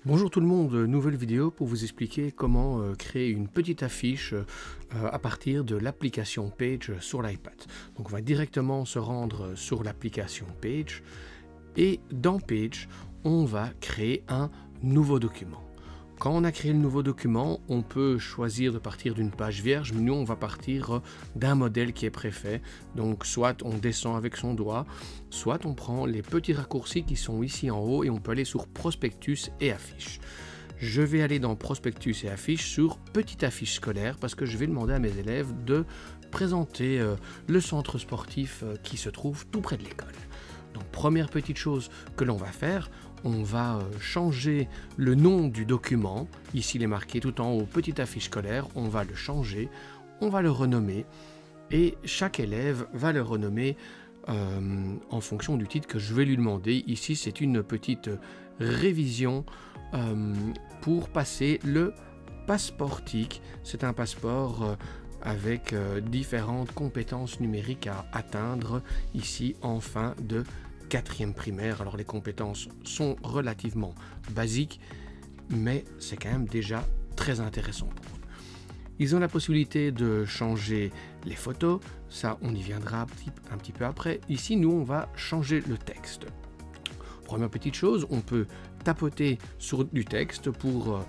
Bonjour tout le monde, nouvelle vidéo pour vous expliquer comment créer une petite affiche à partir de l'application Page sur l'iPad. Donc on va directement se rendre sur l'application Page et dans Page, on va créer un nouveau document. Quand on a créé le nouveau document, on peut choisir de partir d'une page vierge, mais nous on va partir d'un modèle qui est préfet. Donc soit on descend avec son doigt, soit on prend les petits raccourcis qui sont ici en haut et on peut aller sur Prospectus et Affiches. Je vais aller dans Prospectus et Affiches sur Petite affiche scolaire parce que je vais demander à mes élèves de présenter le centre sportif qui se trouve tout près de l'école. Donc première petite chose que l'on va faire, on va changer le nom du document. Ici il est marqué tout en haut Petite affiche scolaire, on va le changer, on va le renommer et chaque élève va le renommer en fonction du titre que je vais lui demander. Ici c'est une petite révision pour passer le passeportique. C'est un passeport avec différentes compétences numériques à atteindre ici en fin de 4e primaire. Alors les compétences sont relativement basiques, mais c'est quand même déjà très intéressant pour eux. Ils ont la possibilité de changer les photos, ça on y viendra un petit peu après. Ici nous on va changer le texte. Première petite chose, on peut tapoter sur du texte pour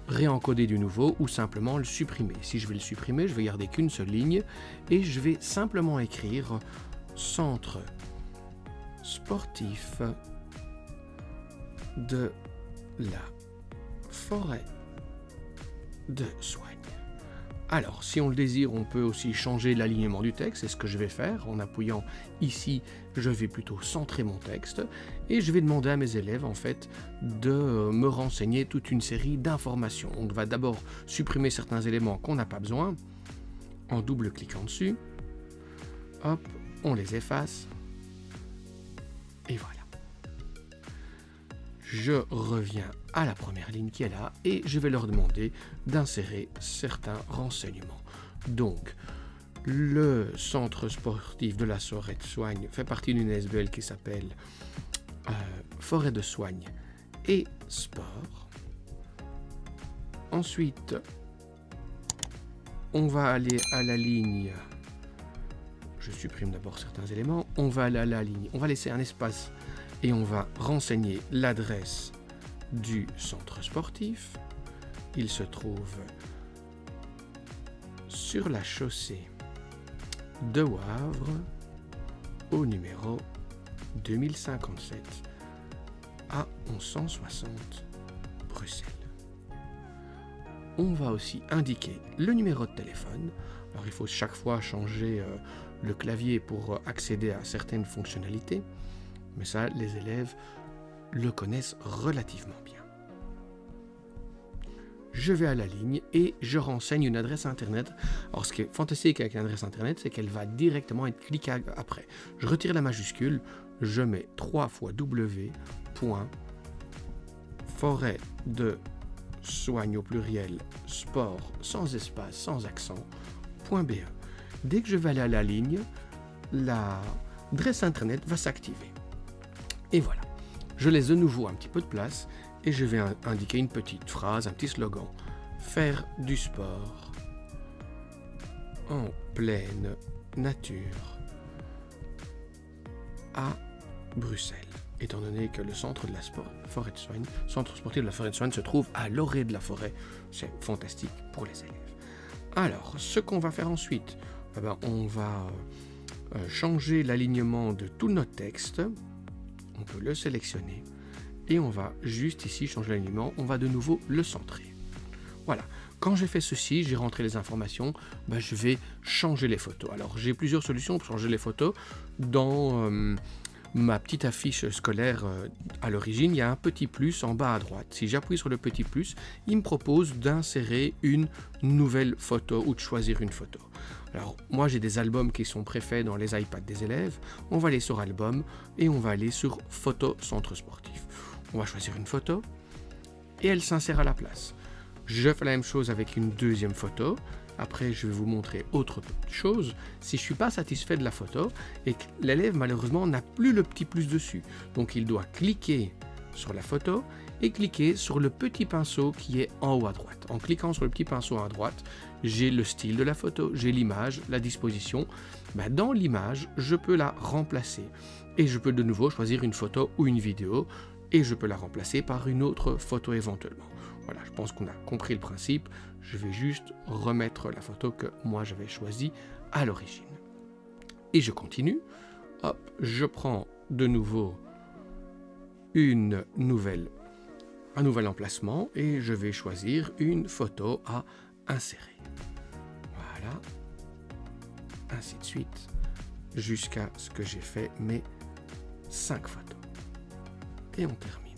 réencoder du nouveau ou simplement le supprimer. Si je vais le supprimer, je vais garder qu'une seule ligne et je vais simplement écrire centre sportif de la forêt de Soigne. Alors, si on le désire, on peut aussi changer l'alignement du texte, c'est ce que je vais faire. En appuyant ici, je vais plutôt centrer mon texte et je vais demander à mes élèves en fait de me renseigner toute une série d'informations. On va d'abord supprimer certains éléments qu'on n'a pas besoin en double-cliquant dessus. Hop, on les efface. Et voilà. Je reviens à la première ligne qui est là et je vais leur demander d'insérer certains renseignements. Donc, le centre sportif de la forêt de Soigne fait partie d'une SBL qui s'appelle Forêt de Soigne et Sport. Ensuite, on va aller à la ligne. Je supprime d'abord certains éléments. On va aller à la ligne. On va laisser un espace et on va renseigner l'adresse du centre sportif. Il se trouve sur la chaussée de Wavre au numéro 2057 à 1160 Bruxelles. On va aussi indiquer le numéro de téléphone. Alors il faut chaque fois changer le clavier pour accéder à certaines fonctionnalités, mais ça les élèves le connaissent relativement bien. Je vais à la ligne et je renseigne une adresse internet. Alors ce qui est fantastique avec l'adresse internet, c'est qu'elle va directement être cliquable après. Je retire la majuscule, je mets 3 fois w.forêt de Soigne au pluriel sport sans espace, sans accent.be. Dès que je vais aller à la ligne, l'adresse internet va s'activer. Et voilà. Je laisse de nouveau un petit peu de place et je vais indiquer une petite phrase, un petit slogan. Faire du sport en pleine nature à Bruxelles. Étant donné que le centre de la forêt de Soigne, centre sportif de la forêt de Soigne se trouve à l'orée de la forêt. C'est fantastique pour les élèves. Alors, ce qu'on va faire ensuite, on va changer l'alignement de tout notre texte. On peut le sélectionner et on va juste ici changer l'alignement. On va de nouveau le centrer. Voilà. Quand j'ai fait ceci, j'ai rentré les informations, je vais changer les photos. Alors, j'ai plusieurs solutions pour changer les photos. Dans ma petite affiche scolaire à l'origine, il y a un petit plus en bas à droite. Si j'appuie sur le petit plus, il me propose d'insérer une nouvelle photo ou de choisir une photo. Alors moi j'ai des albums qui sont préfaits dans les iPads des élèves. On va aller sur album et on va aller sur photo centre sportif. On va choisir une photo et elle s'insère à la place. Je fais la même chose avec une deuxième photo. Après, je vais vous montrer autre chose. Si je ne suis pas satisfait de la photo et que l'élève, malheureusement, n'a plus le petit plus dessus, donc il doit cliquer sur la photo et cliquer sur le petit pinceau qui est en haut à droite. En cliquant sur le petit pinceau à droite, j'ai le style de la photo, j'ai l'image, la disposition. Dans l'image, je peux la remplacer et je peux de nouveau choisir une photo ou une vidéo et je peux la remplacer par une autre photo éventuellement. Voilà, je pense qu'on a compris le principe. Je vais juste remettre la photo que moi j'avais choisie à l'origine. Et je continue. Hop, je prends de nouveau un nouvel emplacement et je vais choisir une photo à insérer. Voilà. Ainsi de suite, jusqu'à ce que j'ai fait mes 5 photos. Et on termine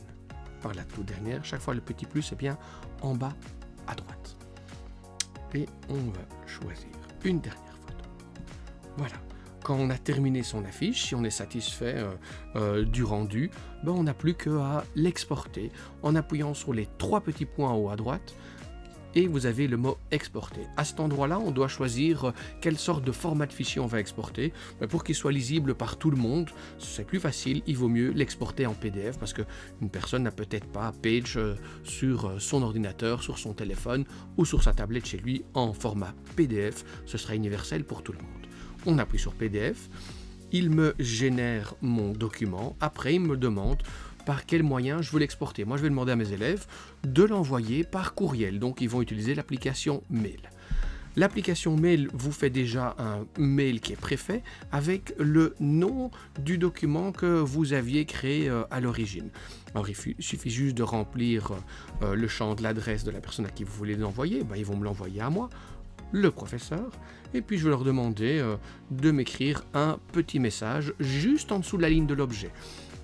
par la toute dernière. Chaque fois, le petit plus est bien en bas à droite. Et on va choisir une dernière photo. Voilà. Quand on a terminé son affiche, si on est satisfait du rendu, on n'a plus qu'à l'exporter en appuyant sur les 3 petits points en haut à droite et vous avez le mot exporter. À cet endroit-là, on doit choisir quelle sorte de format de fichier on va exporter. Pour qu'il soit lisible par tout le monde, c'est plus facile, il vaut mieux l'exporter en PDF parce qu'une personne n'a peut-être pas Page sur son ordinateur, sur son téléphone ou sur sa tablette chez lui en format PDF. Ce sera universel pour tout le monde. On appuie sur PDF, il me génère mon document, après il me demande par quel moyen je veux l'exporter. Moi je vais demander à mes élèves de l'envoyer par courriel, donc ils vont utiliser l'application Mail. L'application Mail vous fait déjà un mail qui est préfet avec le nom du document que vous aviez créé à l'origine. Alors il suffit juste de remplir le champ de l'adresse de la personne à qui vous voulez l'envoyer, ils vont me l'envoyer à moi, le professeur, et puis je vais leur demander de m'écrire un petit message juste en dessous de la ligne de l'objet.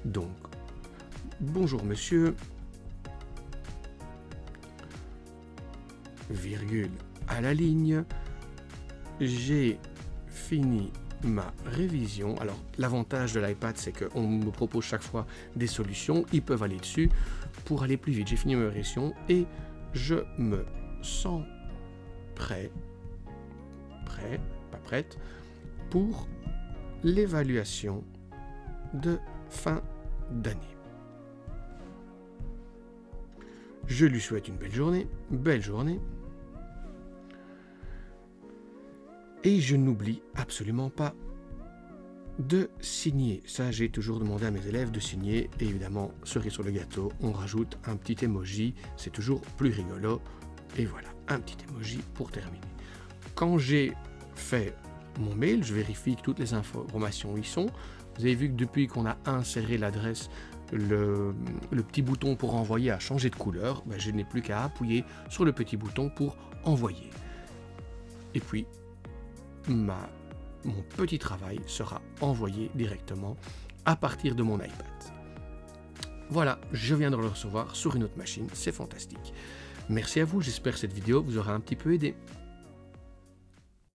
Donc, bonjour monsieur, virgule à la ligne, j'ai fini ma révision. Alors l'avantage de l'iPad, c'est qu'on me propose chaque fois des solutions, ils peuvent aller dessus pour aller plus vite. J'ai fini ma révision et je me sens prêt, pas prête, pour l'évaluation de fin d'année. Je lui souhaite une belle journée, et je n'oublie absolument pas de signer. Ça, j'ai toujours demandé à mes élèves de signer, et évidemment, cerise sur le gâteau, on rajoute un petit emoji, c'est toujours plus rigolo, et voilà, un petit emoji pour terminer. Quand j'ai fait mon mail, je vérifie que toutes les informations y sont. Vous avez vu que depuis qu'on a inséré l'adresse, le petit bouton pour envoyer a changé de couleur. Je n'ai plus qu'à appuyer sur le petit bouton pour envoyer. Et puis, mon petit travail sera envoyé directement à partir de mon iPad. Voilà, je viens de le recevoir sur une autre machine, c'est fantastique. Merci à vous, j'espère que cette vidéo vous aura un petit peu aidé.